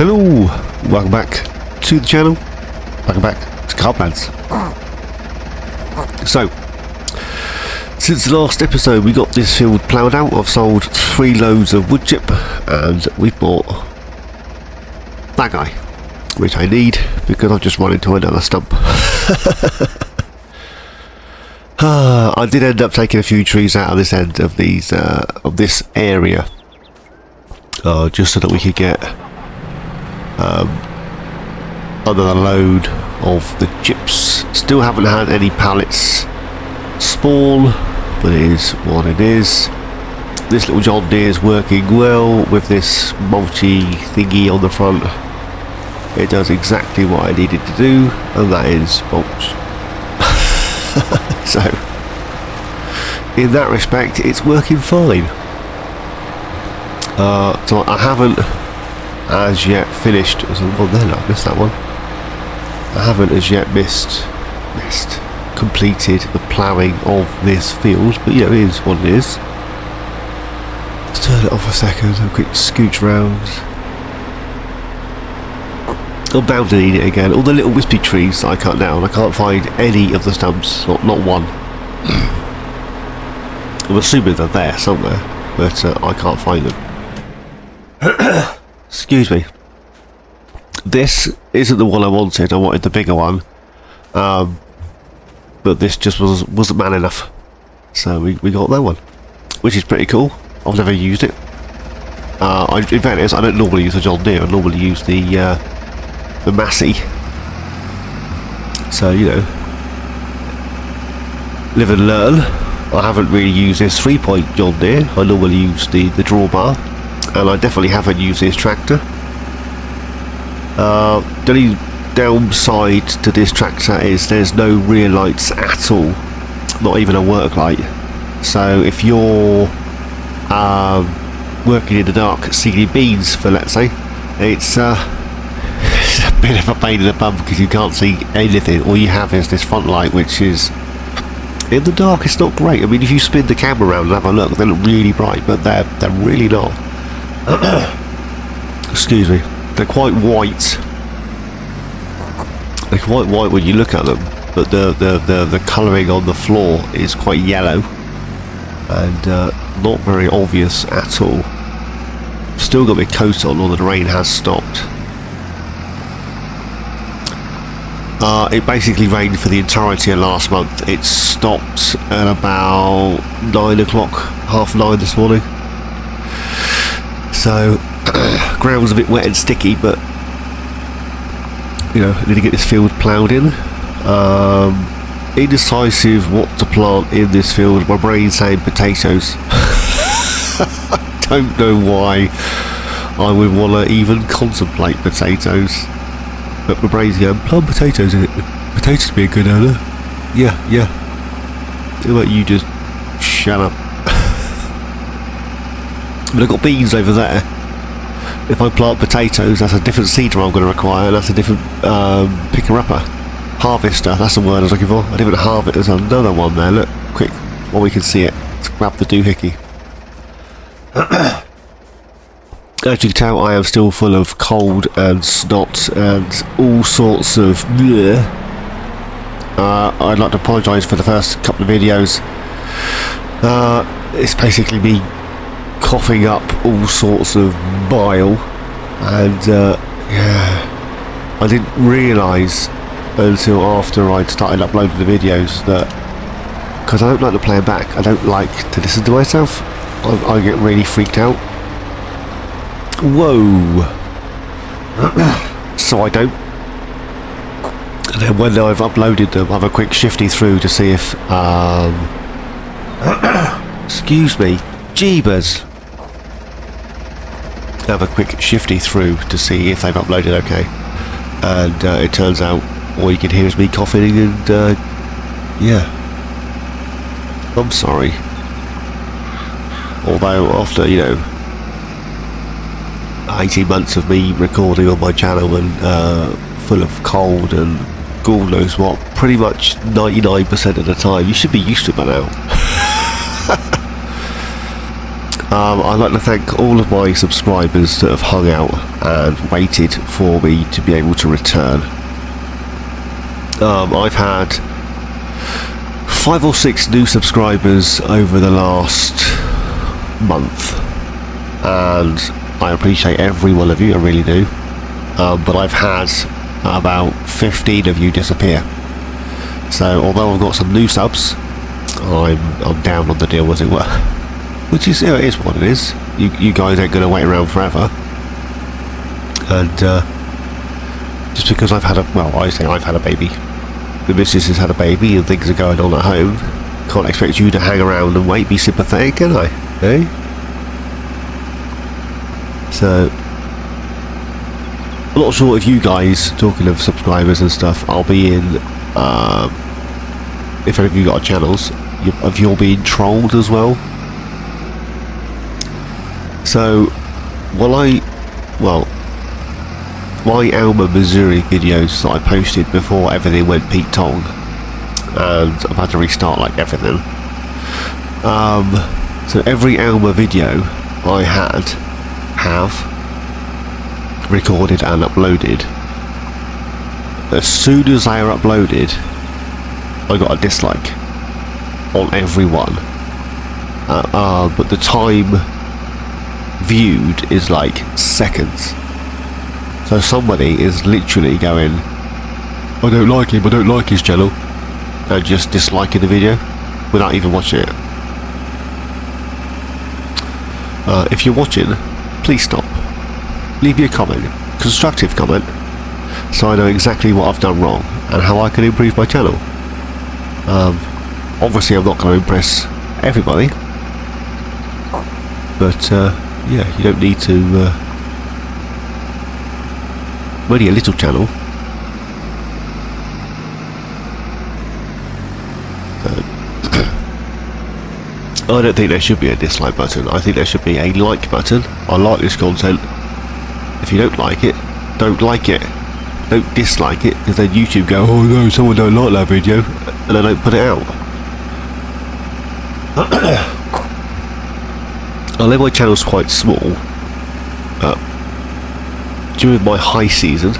Hello, welcome back to the channel, welcome back to Carplans. So, since the last episode we got this field ploughed out. I've sold 3 loads of wood chip and we've bought that guy, which I need because I've just run into another stump. I did end up taking a few trees out of this end of these of this area, just so that we could get another load of the chips. Still haven't had any pallets spawn, but it is what it is. This little John Deere is working well with this multi thingy on the front. It does exactly what I needed to do, and that is mulch. So in that respect it's working fine. So I haven't as yet finished. There's one there, I missed that one. I haven't as yet completed the ploughing of this field, but you know, it is what it is. Let's turn it off a second, have a quick scooch round. I'm bound to need it again. All the little wispy trees that I cut down, I can't find any of the stumps, not one. I'm assuming they're there somewhere, but I can't find them. Excuse me. This isn't the one I wanted. I wanted the bigger one, but this just wasn't man enough, so we got that one, which is pretty cool. I've never used it. In fairness, I don't normally use the John Deere. I normally use the Massey. So you know, live and learn. I haven't really used this 3-point John Deere. I normally use the drawbar, and I definitely haven't used this tractor. The only downside to this tractor is there's no rear lights at all, not even a work light. So if you're working in the dark seeding beans for, let's say, it's a bit of a pain in the bum because you can't see anything. All you have is this front light, which is in the dark. It's not great. I mean, if you spin the camera around and have a look, they look really bright, but they're really not. Excuse me. They're quite white. They're quite white when you look at them, but the colouring on the floor is quite yellow and not very obvious at all. Still got my coat on, although the rain has stopped. It basically rained for the entirety of last month. It stopped at about 9 o'clock, half 9 this morning. So ground's a bit wet and sticky, but you know, I need to get this field ploughed in. Indecisive what to plant in this field. My brain's saying potatoes. I don't know why I would want to even contemplate potatoes, but my brain's going, plant potatoes in it. Potatoes would be a good owner. Yeah. How about you just shut up? But I've got beans over there. If I plant potatoes, that's a different seeder I'm going to require, and that's a different picker-upper. Harvester, that's the word I was looking for. A different harvester. There's another one there, look, quick, while we can see it. Let's grab the doohickey. As you can tell, I am still full of cold and snot and all sorts of bleh. I'd like to apologise for the first couple of videos. It's basically me coughing up all sorts of bile, and yeah, I didn't realise until after I'd started uploading the videos that, because I don't like to play them back, I don't like to listen to myself. I get really freaked out. Whoa. So I don't. And then when I've uploaded them, I have a quick shifty through to see if excuse me, jeebers. Have a quick shifty through to see if they've uploaded okay, and it turns out all you can hear is me coughing, and yeah, I'm sorry. Although after, you know, 18 months of me recording on my channel and full of cold and God knows what, pretty much 99% of the time, you should be used to it by now. I'd like to thank all of my subscribers that have hung out and waited for me to be able to return. I've had 5 or 6 new subscribers over the last month, and I appreciate every one of you, I really do. But I've had about 15 of you disappear. So although I've got some new subs, I'm down on the deal, as it were. Which is, it is what it is. You guys ain't going to wait around forever. And just because I've had I've had a baby. The missus has had a baby and things are going on at home. Can't expect you to hang around and wait, be sympathetic, can I? Eh? So, I'm not sure if you guys, talking of subscribers and stuff, I'll be in, if any of you got channels, have you all been trolled as well? So, my Alma, Missouri videos that I posted before everything went Pete Tong, and I've had to restart like everything. So every Alma video I have recorded and uploaded. As soon as they are uploaded, I got a dislike on every one. But the time viewed is like seconds. So somebody is literally going, I don't like him, I don't like his channel, and just disliking the video without even watching it. If you're watching, please stop. Leave me a comment, constructive comment, so I know exactly what I've done wrong and how I can improve my channel. Obviously I'm not going to impress everybody, but yeah, you don't need to. Only a little channel. I don't think there should be a dislike button. I think there should be a like button. I like this content. If you don't like it, don't like it. Don't dislike it, because then YouTube go, oh no, someone don't like that video, and they don't put it out. Although my channel's quite small, during my high season,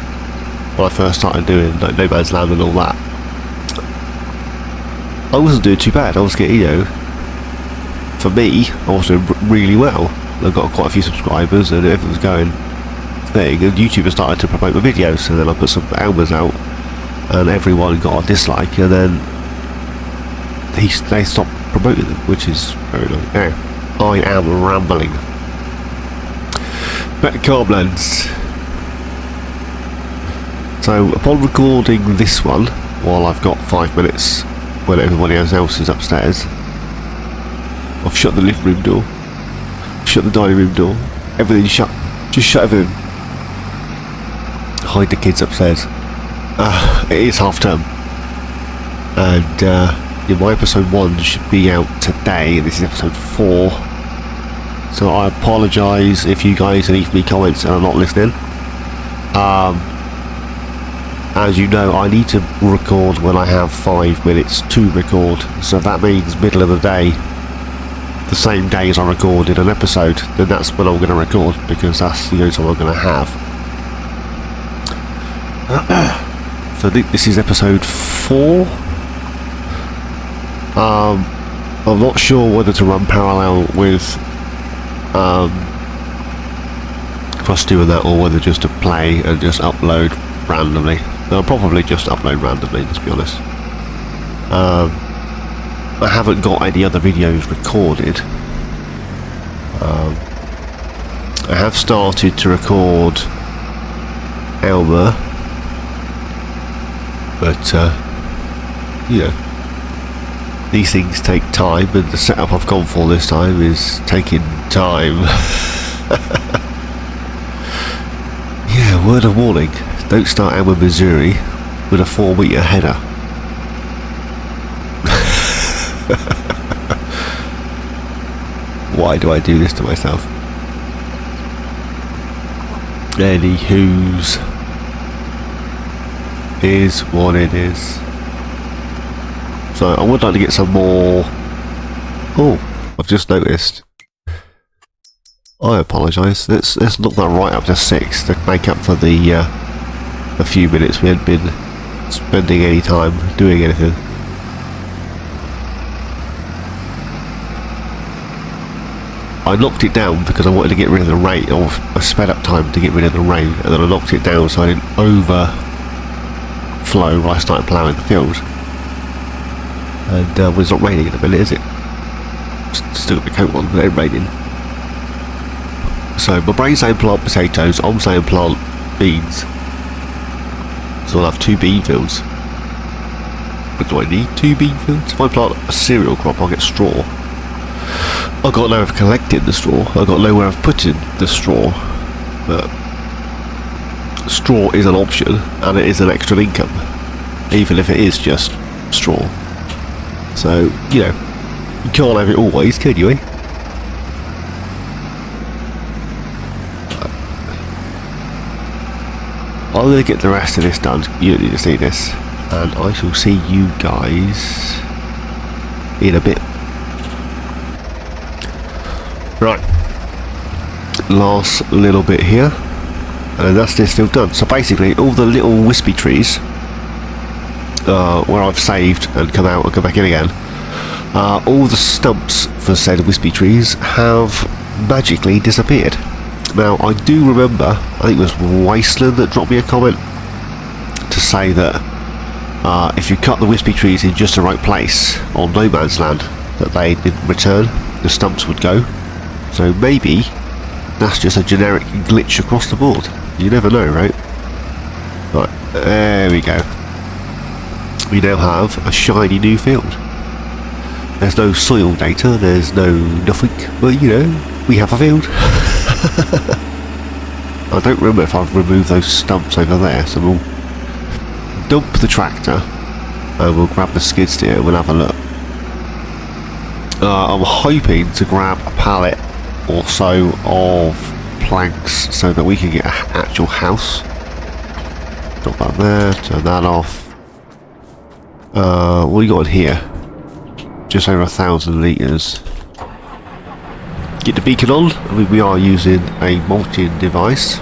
when I first started doing like No Man's Land and all that, I wasn't doing too bad. I was getting, for me, I was doing really well. I got quite a few subscribers and everything was going thing, and YouTube started to promote my videos, and then I put some Almas out and everyone got a dislike, and then they stopped promoting them, which is very annoying. Now, I am rambling. Back to Carblands. So upon recording this one, while I've got 5 minutes when everybody else is upstairs, I've shut the living room door, shut the dining room door, everything's shut, just shut everything. Hide the kids upstairs. It is half term, and my episode 1 should be out today, and this is episode 4, so I apologise if you guys leave me comments and are not listening. As you know, I need to record when I have 5 minutes to record, so if that means middle of the day, the same day as I recorded an episode, then that's when I'm going to record, because that's the only time I'm going to have. So this is episode 4. I'm not sure whether to run parallel with Cross doing that, or whether just to play and just upload randomly. I'll probably just upload randomly, let's be honest. I haven't got any other videos recorded. I have started to record Alma, but these things take time, and the setup I've gone for this time is taking time. Yeah, word of warning, don't start Alma, Missouri with a 4-meter header. Why do I do this to myself? Anywho's, is what it is. So I would like to get some more. Oh, I've just noticed I apologise. Let's knock that right up to 6 to make up for the few minutes we hadn't been spending any time doing anything. I knocked it down because I wanted to get rid of the rain, or I sped up time to get rid of the rain, and then I knocked it down so I didn't overflow when I started ploughing the field. And well, it's not raining at the minute, is it? Still got the coat on, but it ain't raining. So my brain's saying plant potatoes, I'm saying plant beans. So I'll have 2 bean fields. But do I need 2 bean fields? If I plant a cereal crop, I'll get straw. I've got nowhere of collecting the straw. I've got nowhere of putting the straw. But straw is an option, and it is an extra income, even if it is just straw. So, you know, you can't have it always, can you, eh? I'm going to get the rest of this done. You don't need to see this. And I shall see you guys in a bit. Right, last little bit here, and that's this field done. So basically all the little wispy trees where I've saved and come out and come back in again, all the stumps for said wispy trees have magically disappeared. Now I do remember, I think it was Wasteland that dropped me a comment to say that if you cut the wispy trees in just the right place on no man's land, that they didn't return, the stumps would go. So maybe that's just a generic glitch across the board. You never know, right? Right, there we go. We now have a shiny new field. There's no soil data, there's no nothing, but you know, we have a field. I don't remember if I've removed those stumps over there, so we'll dump the tractor and we'll grab the skid steer and we'll have a look. I'm hoping to grab a pallet or so of planks so that we can get an actual house. Drop that there, turn that off. What do you got in here? Just over 1,000 litres. Get the beacon on. I mean, we are using a mulching device.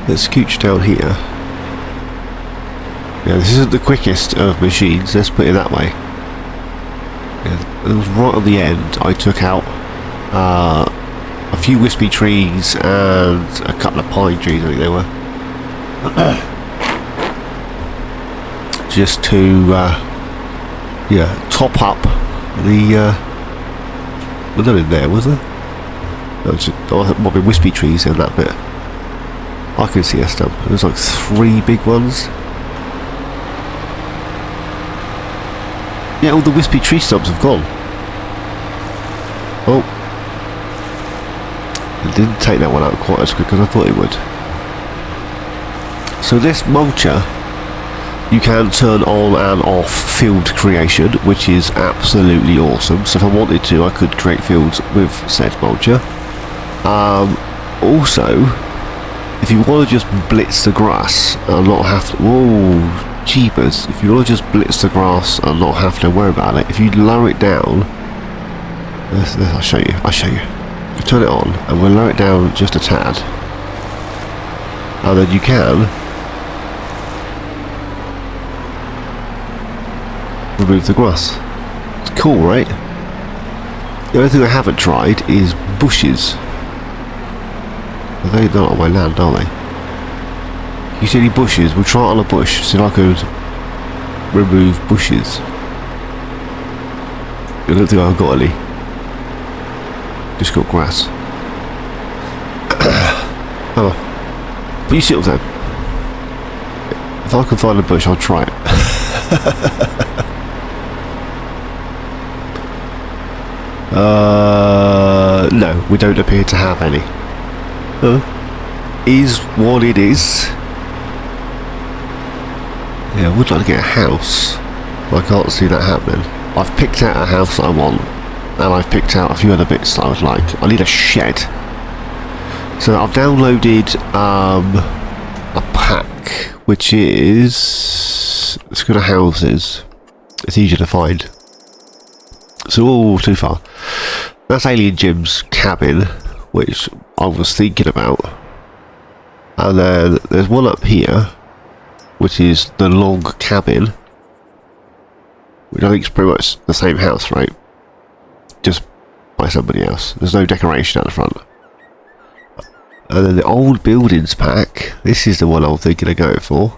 Let's scooch down here. Yeah, this isn't the quickest of machines, let's put it that way. Yeah, it was right on the end. I took out a few wispy trees and a couple of pine trees, I think they were. Just to yeah, top up the well, not in there, was there? No, just, there might be wispy trees in that bit. I can see a stump. There's like 3 big ones. Yeah, all the wispy tree stumps have gone. Oh. It didn't take that one out quite as quick as I thought it would. So this mulcher, you can turn on and off field creation, which is absolutely awesome. So if I wanted to, I could create fields with said mulcher. Also, if you want to just blitz the grass and not have to... Whoa, jeepers. If you want to just blitz the grass and not have to worry about it, if you lower it down... I'll show you. You turn it on and we'll lower it down just a tad. And then you can... remove the grass. It's cool, right? The only thing I haven't tried is bushes. They're not on my land, are they? You see any bushes? We'll try it on a bush, see if I could remove bushes. I don't think I've got any. Just got grass. Oh. But you see what I'm saying? If I can find a bush, I'll try it. No, we don't appear to have any. Is what it is. Yeah, I would like to get a house, but I can't see that happening. I've picked out a house that I want, and I've picked out a few other bits that I would like. I need a shed. So I've downloaded a pack, which is... let's go to houses. It's easier to find. So, too far. That's Alien Jim's cabin, which I was thinking about. And then there's one up here, which is the log cabin, which I think is pretty much the same house, right? Just by somebody else. There's no decoration at the front. And then the old buildings pack, this is the one I'm thinking of going for.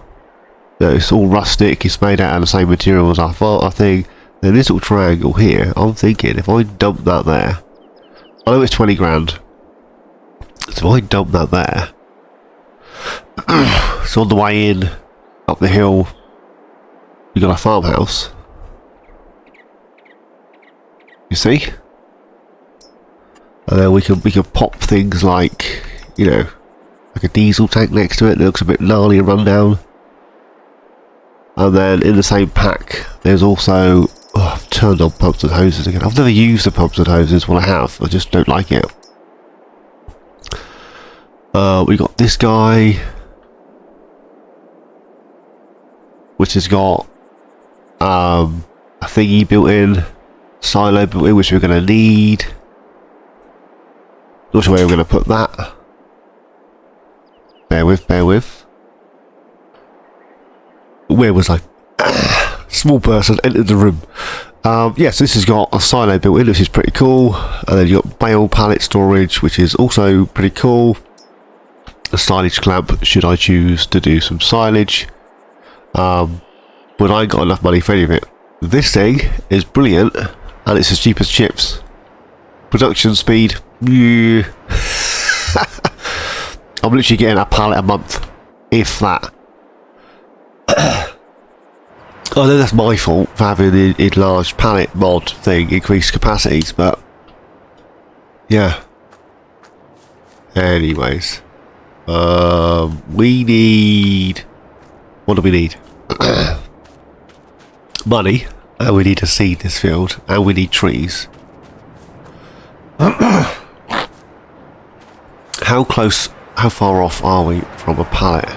It's all rustic, it's made out of the same material as I think. Then this little triangle here, I'm thinking if I dump that there, I know it's 20 grand. So if I dump that there, so on the way in, up the hill, you got a farmhouse. You see? And then we can pop things like, you know, like a diesel tank next to it that looks a bit gnarly and run down. And then in the same pack, there's also, I've turned on pumps and hoses again. I've never used the pumps and hoses. Well, I have. I just don't like it. We got this guy, which has got a thingy built in, silo built in, which we're going to need. Not sure where we're going to put that. Bear with. Where was I? Small person entered the room. Yes, this has got a silo built in, which is pretty cool. And then you've got bale pallet storage, which is also pretty cool. A silage clamp, should I choose to do some silage. But I ain't got enough money for any of it. This thing is brilliant, and it's as cheap as chips. Production speed, yeah. I'm literally getting a pallet a month, if that. I know that's my fault for having the enlarged pallet mod thing, increased capacities, but yeah. Anyways, we need, what do we need? Money, and we need to seed this field, and we need trees. How far off are we from a pallet?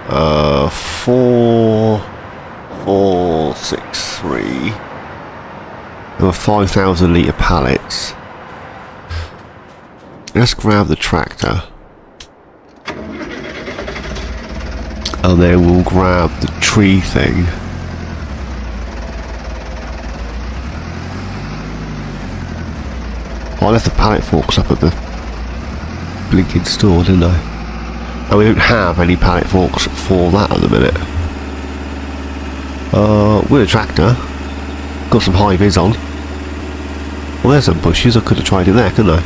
463. There were 5,000 litre pallets. Let's grab the tractor. And then we'll grab the tree thing. Oh, I left the pallet forks up at the blinking store, didn't I? And we don't have any pallet forks for that at the minute. With a tractor, got some high vis on. Well, there's some bushes. I could have tried it there, couldn't I?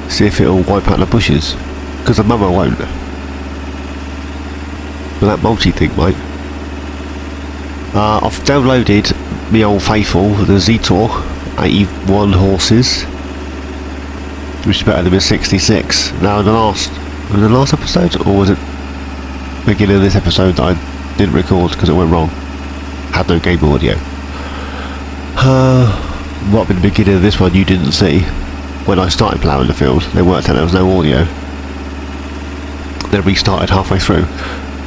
See if it'll wipe out the bushes, because the mummer won't. But that multi thing might. I've downloaded the old faithful, the Zetor 81 horses, which is better than the 66. Now in the last episode, or was it beginning of this episode that I didn't record because it went wrong? Had no game audio. What in the beginning of this one you didn't see? When I started ploughing the field, they worked out there was no audio. Then restarted halfway through.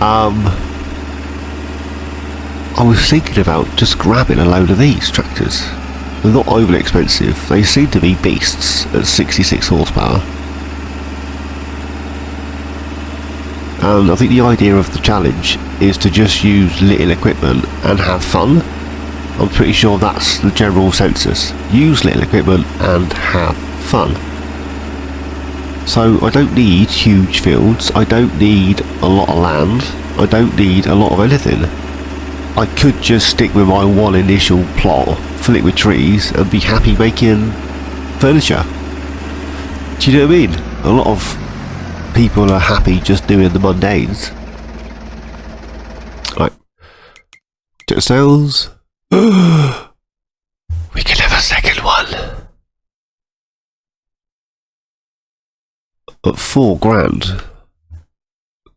I was thinking about just grabbing a load of these tractors. They're not overly expensive. They seem to be beasts at 66 horsepower. And I think the idea of the challenge is to just use little equipment and have fun. I'm pretty sure that's the general census. Use little equipment and have fun. So I don't need huge fields. I don't need a lot of land. I don't need a lot of anything. I could just stick with my one initial plot, fill it with trees, and be happy making furniture. Do you know what I mean? A lot of people are happy just doing the mundanes. Right. Jet sales. We can have a second one. At 4 grand.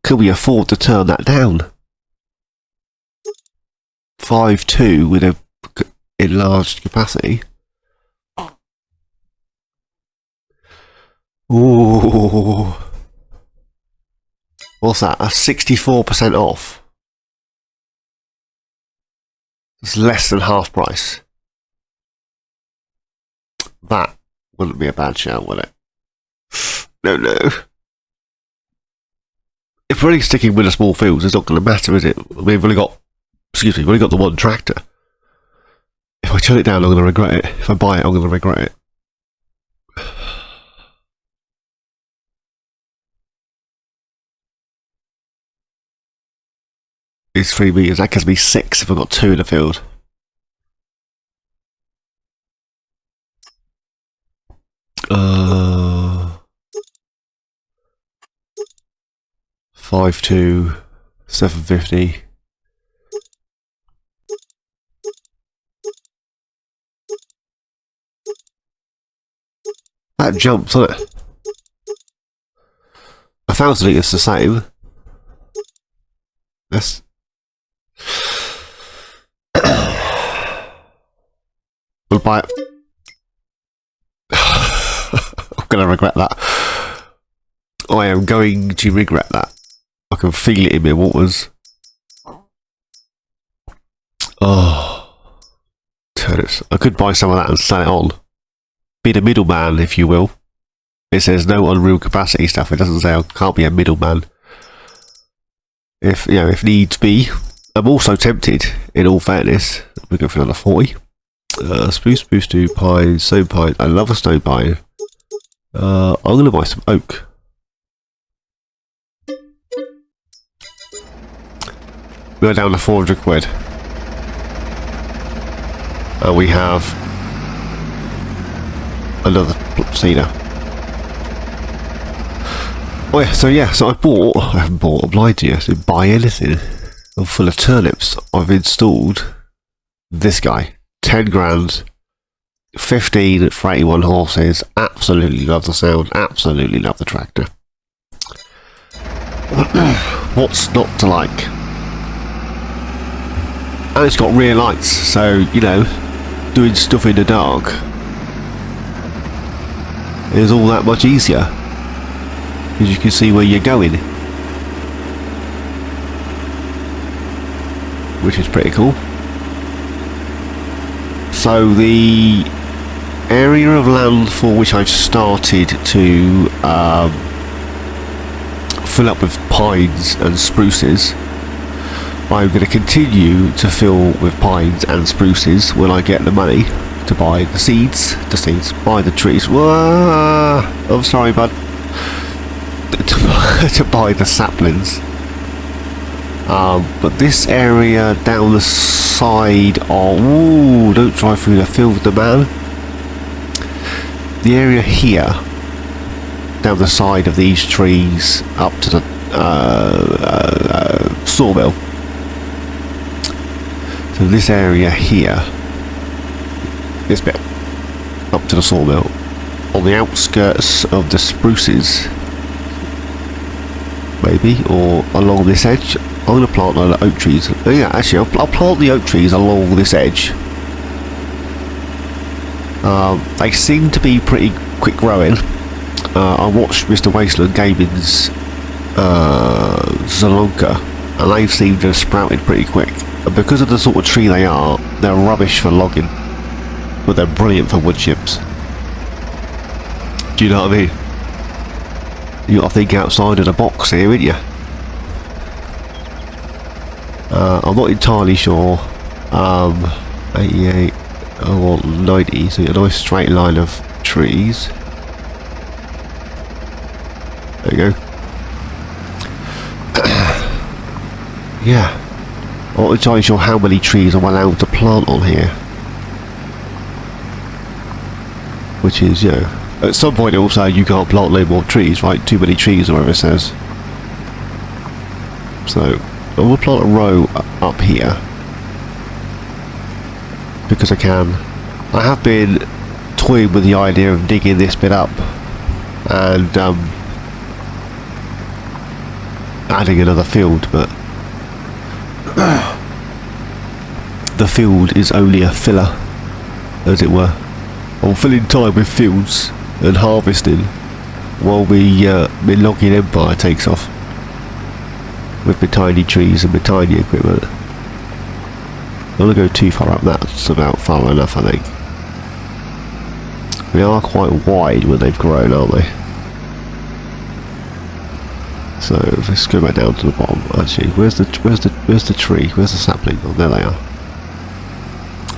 Can we afford to turn that down? 5.2 with a enlarged capacity. Ooh. What's that? That's 64% off. It's less than half price. That wouldn't be a bad shout, would it? No, no. If we're only sticking with the small fields, it's not going to matter, is it? We've only got, excuse me, we've only got the one tractor. If I turn it down, I'm going to regret it. If I buy it, I'm going to regret it. It's 3 meters. That gives me 6 if I've got 2 in the field. Uh, 5.2, 750. That jumps, doesn't it? 1,000 litres the same. That's we'll buy it. I'm going to regret that. I am going to regret that. I can feel it in my waters. Oh, turnips. I could buy some of that and sell it on. Be the middleman, if you will. It says no unreal capacity stuff. It doesn't say I can't be a middleman. If you know, if needs be. I'm also tempted, in all fairness. We'll go for another 40. Spruce to pine, stone pine. I love a stone pine. I'm going to buy some oak. We're down to 400 quid. We have another cedar. Oh yeah, so I haven't bought, I'm lying to you, I didn't buy anything. I'm full of turnips. I've installed this guy. 10 grand, 15 for 81 horses. Absolutely love the sound, absolutely love the tractor. What's not to like? And it's got rear lights, so, you know, doing stuff in the dark is all that much easier. Because you can see where you're going. Which is pretty cool. So the area of land for which I've started to fill up with pines and spruces, I'm going to continue to fill with pines and spruces when I get the money to buy the seeds, buy the trees. Whoa, I'm sorry, bud. To buy the saplings. But this area down the side of... Ooh, don't drive through the field with the man. The area here, down the side of these trees, up to the sawmill. So this area here, this bit, up to the sawmill, on the outskirts of the spruces, maybe, or along this edge. I'm going to plant a lot of oak trees. Oh yeah, actually, I'll plant the oak trees along this edge. They seem to be pretty quick growing. I watched Mr. Wasteland Gaming's Zalonka, and they seem to have sprouted pretty quick. And because of the sort of tree they are, they're rubbish for logging, but they're brilliant for wood chips. Do you know what I mean? You got to think outside of the box here, ain't you? I'm not entirely sure. 88, I want 90, so a nice straight line of trees. There you go. Yeah. I'm not entirely sure how many trees I'm allowed to plant on here. Which is, you know, at some point it will say you can't plant no more trees, right? Too many trees or whatever it says. So, I will plant a row up here. Because I can. I have been toying with the idea of digging this bit up and adding another field, but the field is only a filler, as it were. I'm filling time with fields and harvesting while my logging empire takes off with my tiny trees and my tiny equipment. I don't want to go too far up, that's about far enough, I think. They are quite wide when they've grown, aren't they? So let's go back down to the bottom. Actually, where's the tree? Where's the sapling? Oh, there they are.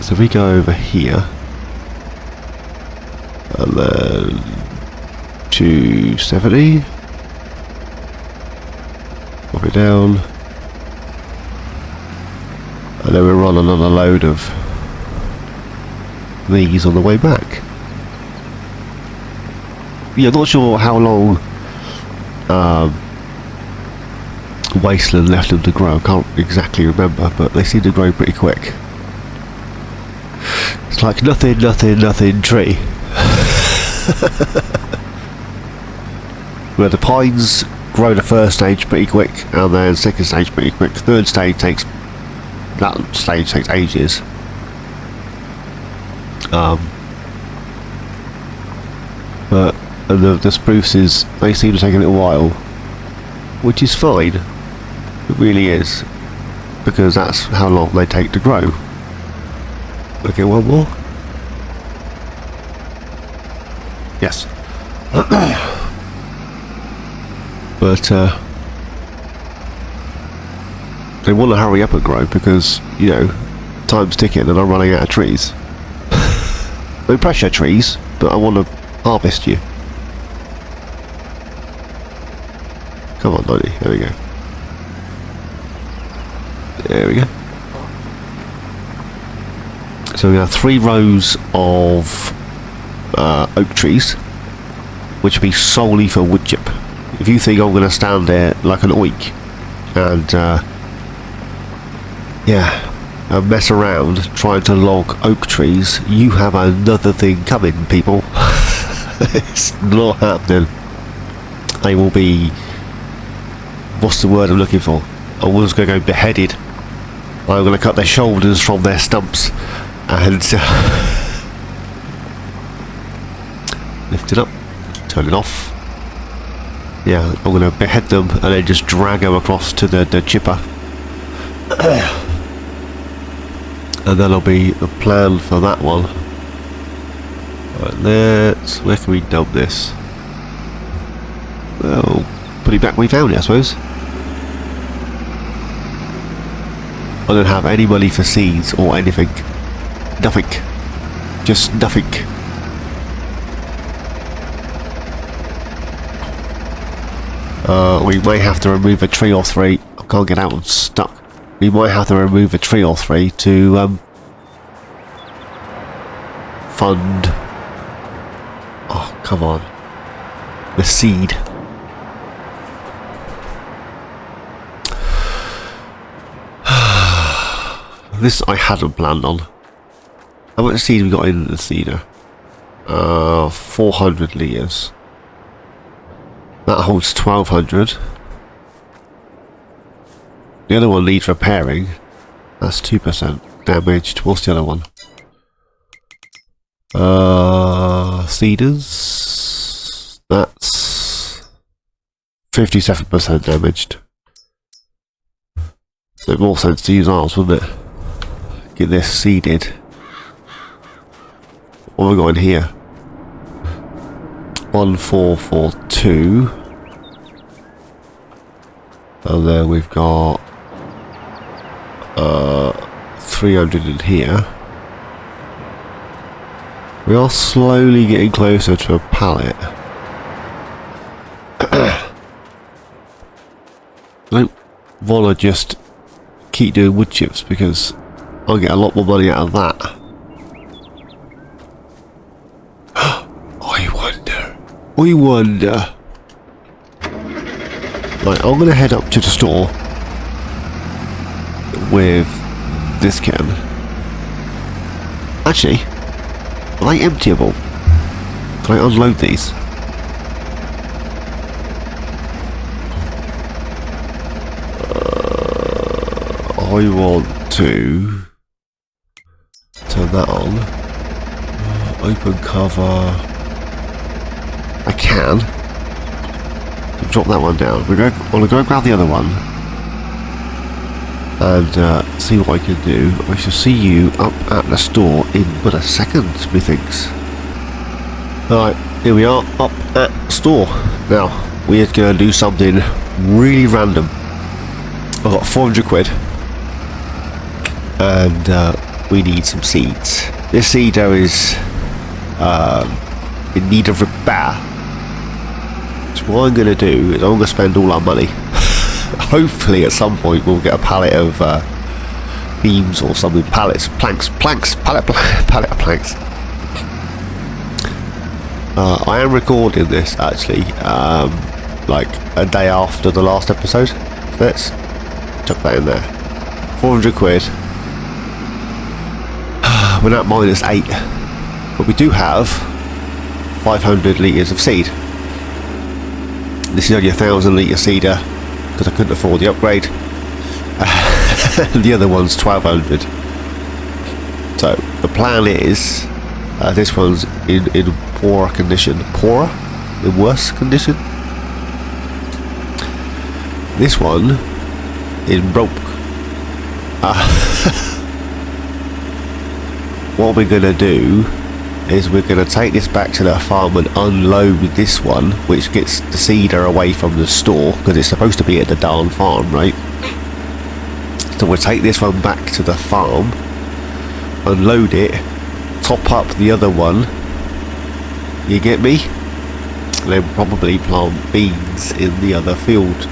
So if we go over here, and then 270, pop it down, and then we'll run another load of these on the way back. Yeah, not sure how long Wasteland left them to grow. I can't exactly remember, but they seem to grow pretty quick. It's like nothing tree. Where the pines grow the first stage pretty quick, and then second stage pretty quick. Third stage takes ages. But the spruces, they seem to take a little while, which is fine. It really is, because that's how long they take to grow. Okay, one more. Yes. But they want to hurry up and grow because, you know, time's ticking and I'm running out of trees. No pressure, trees, but I want to harvest you. Come on, 90. There we go. There we go. So we have 3 rows of oak trees, which will be solely for wood chip. If you think I'm going to stand there like an oik and mess around trying to log oak trees, you have another thing coming, people. It's not happening. They will be, what's the word I'm looking for? I was going to go beheaded. I'm going to cut their shoulders from their stumps and lift it up, turn it off. Yeah, I'm going to behead them and then just drag them across to the chipper. And that'll be the plan for that one. Right, where can we dump this? Well, put it back where we found it, I suppose. I don't have any money for seeds or anything. Nothing. Just nothing. We might have to remove a tree or 3. I can't get out, I'm stuck. We might have to remove a tree or 3 to fund. Oh, come on. The seed. This I hadn't planned on. How much seed we got in the seeder? 400 litres. That holds 1200. The other one needs repairing. That's 2% damaged. What's the other one? Cedars. That's 57% damaged. So it makes more sense to use ours, wouldn't it? Get this seeded. What have we got in here? 1442. And then we've got 300 in here. We are slowly getting closer to a pallet. I don't want to just keep doing wood chips because I'll get a lot more money out of that. I wonder. Right, I'm going to head up to the store with this can. Actually, are they emptyable? Can I unload these? I want to turn that on. Open cover. I can. Drop that one down. I'm going to go grab the other one and see what I can do. I shall see you up at the store in but a second, methinks. Right, here we are up at store. Now, we're going to do something really random. I've got 400 quid and we need some seeds. This seeder is in need of repair. So what I'm going to do is I'm going to spend all our money. Hopefully at some point we'll get a pallet of beams or something, pallet of planks. I am recording this actually like a day after the last episode. Let's chuck that in there. 400 quid. We're at -8, but we do have 500 litres of seed. This is only a 1,000 litre seeder because I couldn't afford the upgrade. The other one's 1,200. So the plan is this one's in poorer condition. In worse condition. This one in broke. What we're gonna do is we're gonna take this back to the farm and unload this one, which gets the seeder away from the store because it's supposed to be at the darn farm, right? So we'll take this one back to the farm, unload it, top up the other one, you get me? And then probably plant beans in the other field.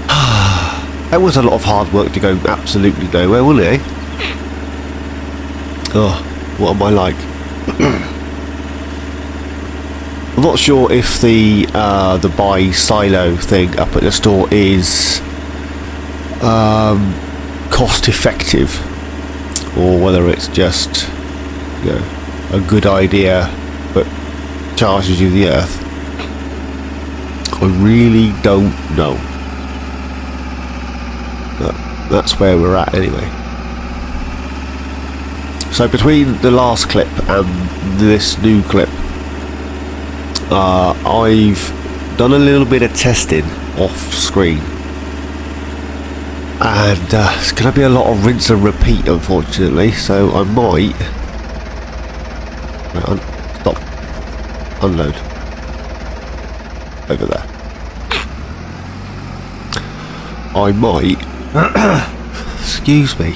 That was a lot of hard work to go absolutely nowhere, wasn't it, eh? Oh, what am I like? I'm not sure if the buy silo thing up at the store is cost effective, or whether it's just, you know, a good idea but charges you the earth. I really don't know. But that's where we're at anyway. So between the last clip and this new clip, I've done a little bit of testing off screen, and it's going to be a lot of rinse and repeat, unfortunately. So I might stop, unload over there. I might excuse me,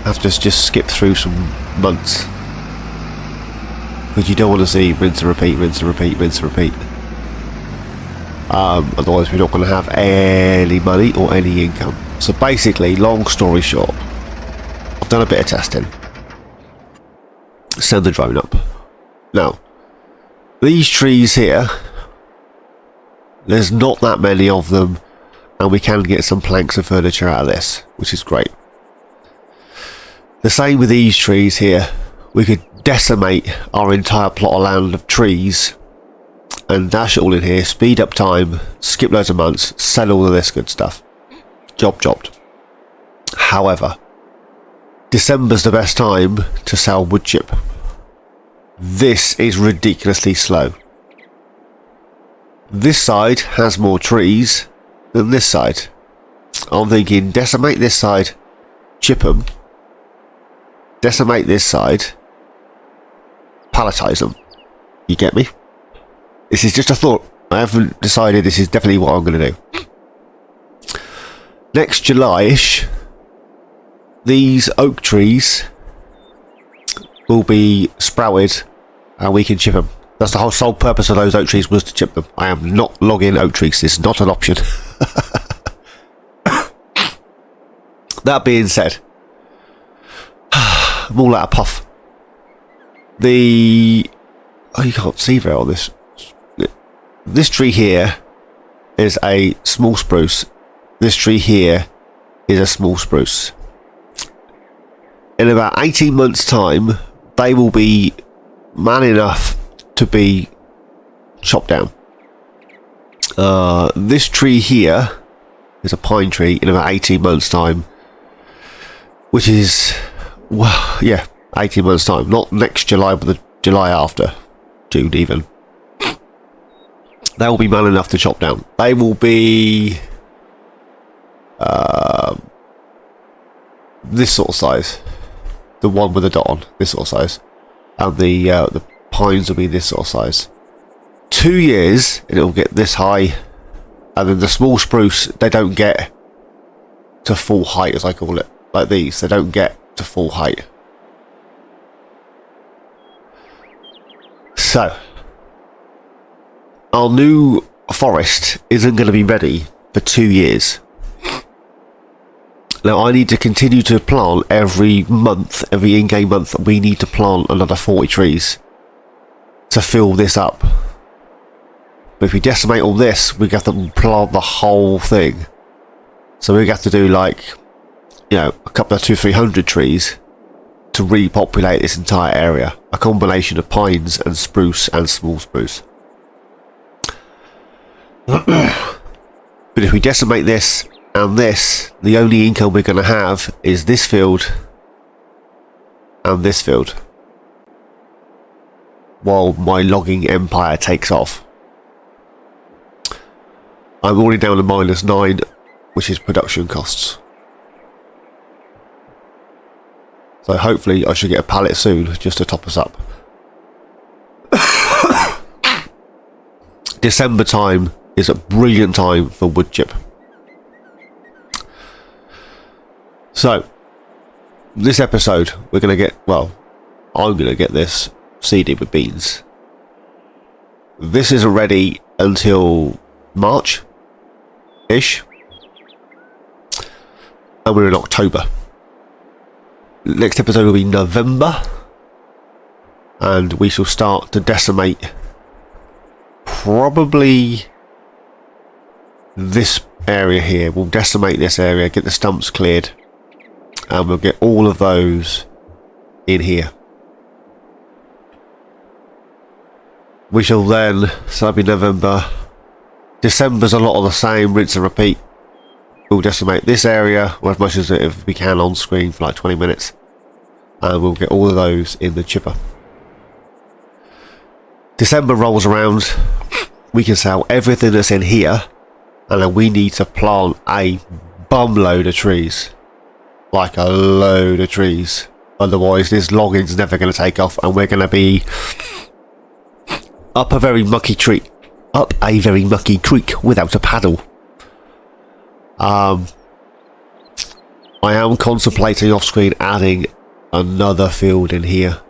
have to just skip through some months because you don't want to see rinse and repeat, rinse and repeat, rinse and repeat. Otherwise we're not going to have any money or any income. So basically, long story short, I've done a bit of testing. Send the drone up. Now, these trees here, there's not that many of them, and we can get some planks and furniture out of this, which is great. The same with these trees here. We could decimate our entire plot of land of trees and dash it all in here, speed up time, skip loads of months, sell all of this good stuff. Jobbed. However, December's the best time to sell wood chip. This is ridiculously slow. This side has more trees than this side. I'm thinking decimate this side, chip them, decimate this side, palletize them. You get me? This is just a thought. I haven't decided this is definitely what I'm going to do. Next July-ish, these oak trees will be sprouted and we can chip them. That's the whole sole purpose of those oak trees, was to chip them. I am not logging oak trees. This is not an option. That being said, I'm all out of puff. Oh, you can't see very well on this. This tree here is a small spruce. This tree here is a small spruce. In about 18 months' time, they will be man enough to be chopped down. This tree here is a pine tree in about 18 months' time, which is, well, yeah, 18 months' time. Not next July, but the July after, June even. They will be man enough to chop down. They will be this sort of size. the one with the dot on, this sort of size, and the pines will be this sort of size. 2 years and it'll get this high, and then the small spruce, they don't get to full height, as I call it, like these. They don't get to full height. So our new forest isn't going to be ready for 2 years. Now I need to continue to plant every month, every in-game month. We need to plant another 40 trees to fill this up. But if we decimate all this, we have to plant the whole thing. So we have to do like, you know, a couple of 200-300 trees to repopulate this entire area. A combination of pines and spruce and small spruce. But if we decimate this and this, the only income we're going to have is this field and this field, while my logging empire takes off. I'm already down to -9, which is production costs. So hopefully I should get a pallet soon, just to top us up. December time is a brilliant time for wood chip. So, this episode, we're going to get, well, I'm going to get this seeded with beans. This isn't ready until March-ish. And we're in October. Next episode will be November. And we shall start to decimate probably this area here. We'll decimate this area, get the stumps cleared. And we'll get all of those in here. We shall then, so that'll be November. December's a lot of the same, rinse and repeat. We'll decimate this area, or as much as if we can on screen for like 20 minutes. And we'll get all of those in the chipper. December rolls around, we can sell everything that's in here, and then we need to plant a bum load of trees. Like a load of trees. Otherwise this logging's never going to take off, and we're going to be up a very mucky creek without a paddle. I am contemplating off screen adding another field in here,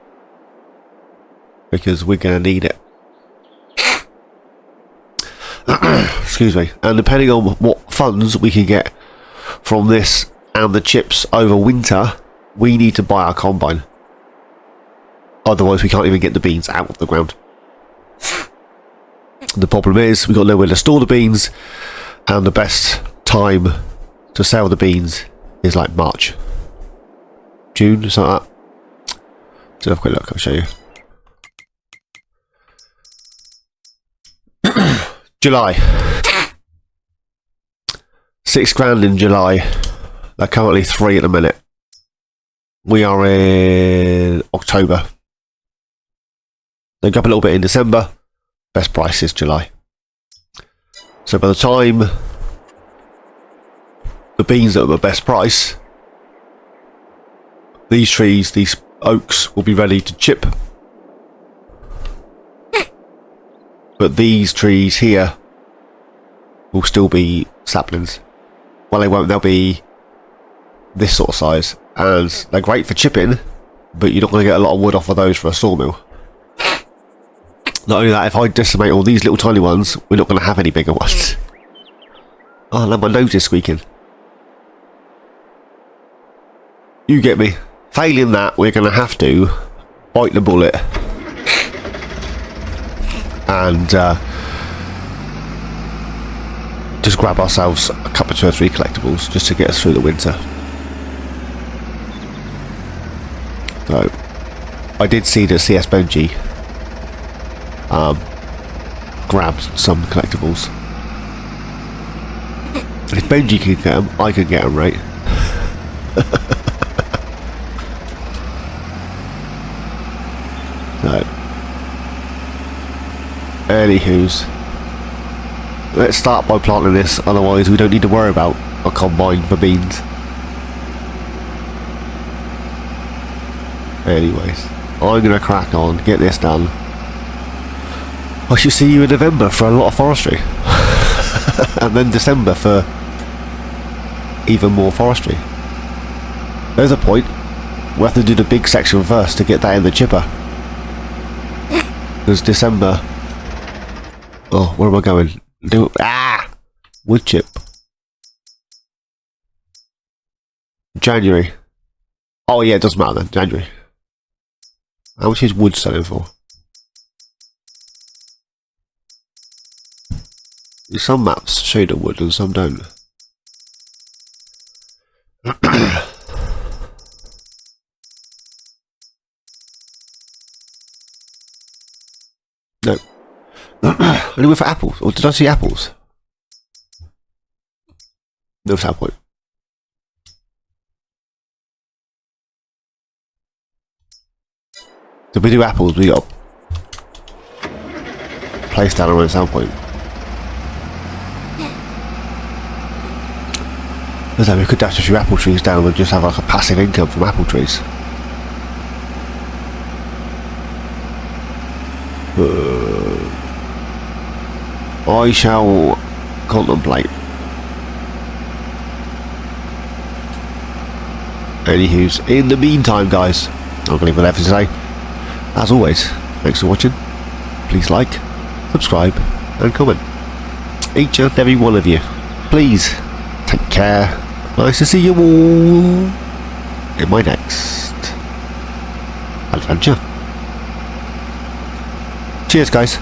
because we're going to need it. Excuse me. And depending on what funds we can get from this and the chips over winter, we need to buy our combine. Otherwise we can't even get the beans out of the ground. The problem is we've got nowhere to store the beans, and the best time to sell the beans is like March, June, something like that. Let's have a quick look, I'll show you. July. 6 grand in July. They're currently 3 at the minute. We are in October. They go up a little bit in December. Best price is July. So by the time the beans are at the best price, these trees, these oaks, will be ready to chip. But these trees here will still be saplings. Well, they won't. They'll be this sort of size, and they're great for chipping, but you're not going to get a lot of wood off of those for a sawmill. Not only that, if I decimate all these little tiny ones, we're not going to have any bigger ones. Oh, now my nose is squeaking. You get me. Failing that, we're going to have to bite the bullet and just grab ourselves a couple of 2 or 3 collectibles just to get us through the winter. So I did see that CS Benji grabbed some collectibles. If Benji can get them, I can get them, right? So, anywho's, let's start by planting this, otherwise we don't need to worry about a combine for beans. Anyways, I'm going to crack on, get this done. I shall see you in November for a lot of forestry. And then December for even more forestry. There's a point. We'll have to do the big section first to get that in the chipper. Because December... Oh, where am I going? Wood chip. January. Oh yeah, it doesn't matter then. January. How much is wood selling for? Some maps show the wood and some don't. No. Only with apples. Or did I see apples? No, it's that point. If we do apples, we got place down around some point. As though we could dash a few apple trees down and just have like a passive income from apple trees. I shall contemplate. Anywho's, in the meantime, guys, I'm going to leave it there for today. As always, thanks for watching. Please like, subscribe, and comment. Each and every one of you. Please, take care. Nice to see you all in my next adventure. Cheers, guys.